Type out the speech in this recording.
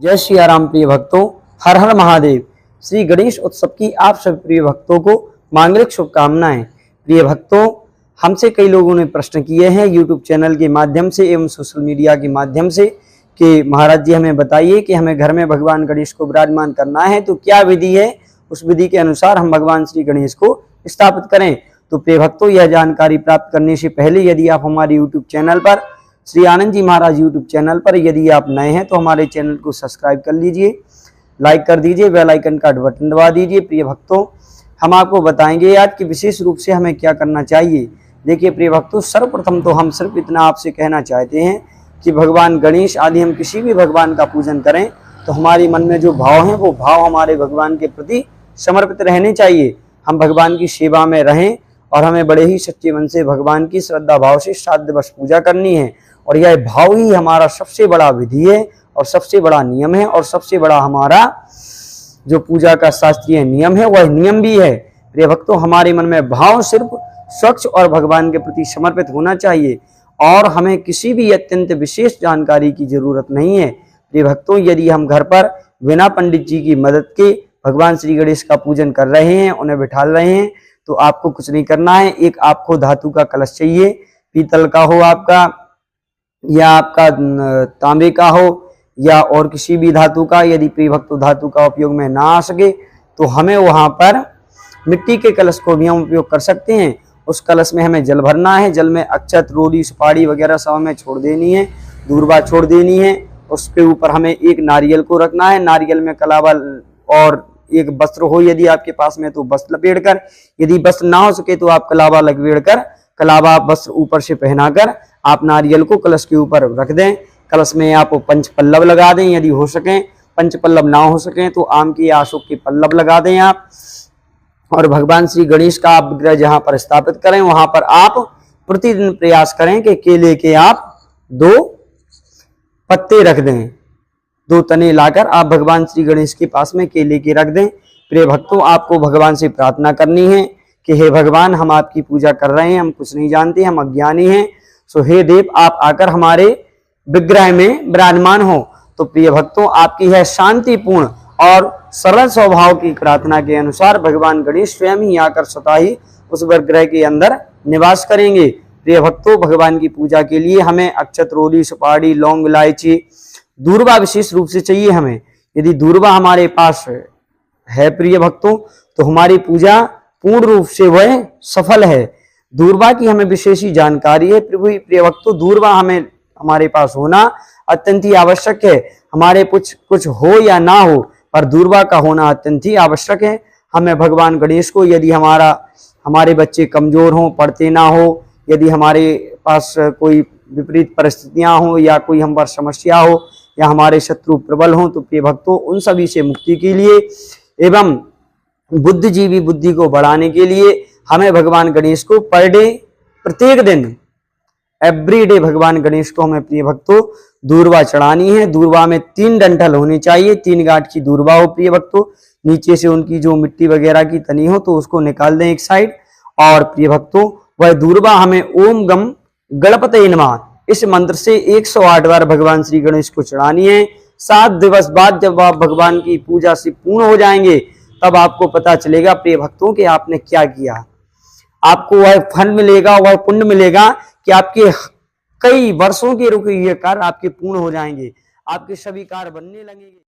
जय श्री राम प्रिय भक्तों, हर हर महादेव। श्री गणेश उत्सव की आप सभी प्रिय भक्तों को मांगलिक शुभकामनाएं। प्रिय भक्तों, हमसे कई लोगों ने प्रश्न किए हैं यूट्यूब चैनल के माध्यम से एवं सोशल मीडिया के माध्यम से कि महाराज जी हमें बताइए कि हमें घर में भगवान गणेश को विराजमान करना है तो क्या विधि है, उस विधि के अनुसार हम भगवान श्री गणेश को स्थापित करें। तो प्रिय भक्तों, यह जानकारी प्राप्त करने से पहले यदि आप हमारे यूट्यूब चैनल पर श्री आनंद जी महाराज यूट्यूब चैनल पर यदि आप नए हैं तो हमारे चैनल को सब्सक्राइब कर लीजिए, लाइक कर दीजिए, बेल आइकन का बटन दबा दीजिए। प्रिय भक्तों, हम आपको बताएंगे आज कि विशेष रूप से हमें क्या करना चाहिए। देखिए प्रिय भक्तों, सर्वप्रथम तो हम सिर्फ इतना आपसे कहना चाहते हैं कि भगवान गणेश आदि हम किसी भी भगवान का पूजन करें तो हमारे मन में जो भाव हैं वो भाव हमारे भगवान के प्रति समर्पित रहने चाहिए। हम भगवान की सेवा में रहें और हमें बड़े ही सच्चे मन से भगवान की श्रद्धा भाव से श्राद्ध दिवस पूजा करनी है। और यह भाव ही हमारा सबसे बड़ा विधि है और सबसे बड़ा नियम है और सबसे बड़ा हमारा जो पूजा का शास्त्रीय नियम है वह नियम भी है। प्रिय भक्तों, हमारे मन में भाव सिर्फ स्वच्छ और भगवान के प्रति समर्पित होना चाहिए और हमें किसी भी अत्यंत विशेष जानकारी की जरूरत नहीं है। प्रिय भक्तों, यदि हम घर पर बिना पंडित जी की मदद के भगवान श्री गणेश का पूजन कर रहे हैं, उन्हें बिठा रहे हैं, तो आपको कुछ नहीं करना है। एक आपको धातु का कलश चाहिए, पीतल का हो आपका या आपका तांबे का हो या और किसी भी धातु का। यदि प्रिय भक्तों धातु का उपयोग में ना आ सके तो हमें वहां पर मिट्टी के कलश को भी हम उपयोग कर सकते हैं। उस कलश में हमें जल भरना है, जल में अक्षत, रोली, सुपारी वगैरह सब हमें छोड़ देनी है, दूर्वा छोड़ देनी है। उसके ऊपर हमें एक नारियल को रखना है, नारियल में कलावा और एक वस्त्र हो यदि आपके पास में तो वस्त्र लपेट कर, यदि वस्त्र ना हो सके तो आप कलावा लपेट कर, कलावा वस्त्र ऊपर से पहनाकर आप नारियल को कलश के ऊपर रख दें। कलश में आप पंच पल्लव लगा दें, यदि हो सके। पंच पल्लव ना हो सके तो आम की या अशोक के पल्लव लगा दें आप। और भगवान श्री गणेश का आप विग्रह जहां पर स्थापित करें वहां पर आप प्रतिदिन प्रयास करें कि केले के आप 2 पत्ते रख दें, 2 तने लाकर आप भगवान श्री गणेश के पास में केले के रख दें। प्रिय भक्तों, आपको भगवान से प्रार्थना करनी है कि हे भगवान, हम आपकी पूजा कर रहे हैं, हम कुछ नहीं जानते, हम अज्ञानी हैं, सो हे देव आप आकर हमारे विग्रह में विराजमान हो। तो प्रिय भक्तों, आपकी है शांतिपूर्ण और सरल स्वभाव की प्रार्थना के अनुसार भगवान गणेश स्वयं ही आकर स्वतः ही उस विग्रह के अंदर निवास करेंगे। प्रिय भक्तों, भगवान की पूजा के लिए हमें अक्षत, रोली, सुपारी, लौंग, इलायची, दूर्वा विशेष रूप से चाहिए हमें। यदि दूर्वा हमारे पास है प्रिय भक्तों तो हमारी पूजा पूर्ण रूप से वह सफल है। दूर्वा की हमें विशेष ही जानकारी है। प्रिय भक्तों, दूर्वा हमें हमारे पास होना अत्यंत ही आवश्यक है। हमारे कुछ हो या ना हो पर दूर्वा का होना अत्यंत ही आवश्यक है। हमें भगवान गणेश को, यदि हमारे बच्चे कमजोर हों, पढ़ते ना हो, यदि हमारे पास कोई विपरीत परिस्थितियां हो या कोई हम पर समस्या हो या हमारे शत्रु प्रबल हों, तो प्रिय भक्तों उन सभी से मुक्ति के लिए एवं बुद्धिजीवी बुद्धि को बढ़ाने के लिए हमें भगवान गणेश को पर डे, प्रत्येक दिन, एवरी डे भगवान गणेश को हमें प्रिय भक्तों दूर्वा चढ़ानी है। दूर्वा में 3 डंठल होने चाहिए, 3 गांठ की दूर्वा हो प्रिय भक्तों। नीचे से उनकी जो मिट्टी वगैरह की तनी हो तो उसको निकाल दें एक साइड। और प्रिय भक्तों, वह दूर्वा हमें ओम गम गणपतये नमः इस मंत्र से 108 बार भगवान श्री गणेश को चढ़ानी है। 7 दिवस बाद जब आप भगवान की पूजा से पूर्ण हो जाएंगे तब आपको पता चलेगा प्रिय भक्तों कि आपने क्या किया। आपको वह फल मिलेगा, वह पुण्य मिलेगा कि आपके कई वर्षों के रुके हुए कार्य आपके पूर्ण हो जाएंगे, आपके सभी कार्य बनने लगेंगे।